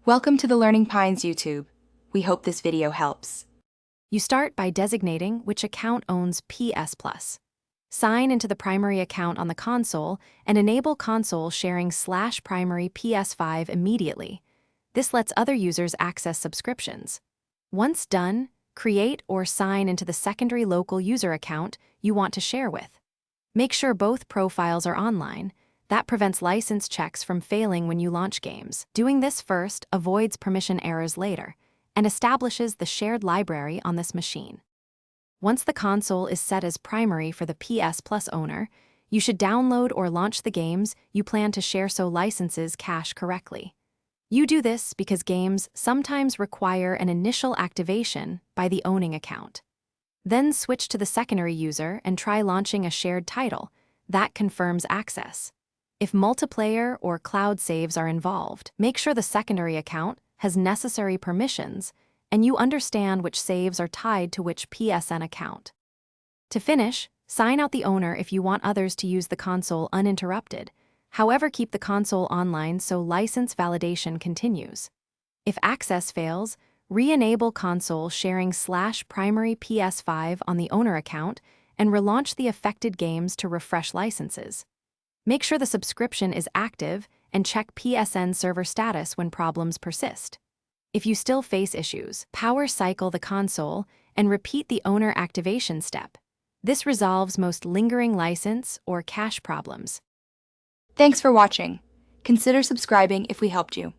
Welcome to the Learning Pines YouTube. We hope this video helps. You start by designating which account owns PS Plus. Sign into the primary account on the console and enable console sharing /primary PS5 immediately. This lets other users access subscriptions. Once done, create or sign into the secondary local user account you want to share with. Make sure both profiles are online. That prevents license checks from failing when you launch games. Doing this first avoids permission errors later and establishes the shared library on this machine. Once the console is set as primary for the PS Plus owner, you should download or launch the games you plan to share so licenses cache correctly. You do this because games sometimes require an initial activation by the owning account. Then switch to the secondary user and try launching a shared title. That confirms access. If multiplayer or cloud saves are involved, make sure the secondary account has necessary permissions and you understand which saves are tied to which PSN account. To finish, sign out the owner if you want others to use the console uninterrupted. However, keep the console online so license validation continues. If access fails, re-enable console sharing /primary PS5 on the owner account and relaunch the affected games to refresh licenses. Make sure the subscription is active and check PSN server status when problems persist. If you still face issues, power cycle the console and repeat the owner activation step. This resolves most lingering license or cache problems. Thanks for watching. Consider subscribing if we helped you.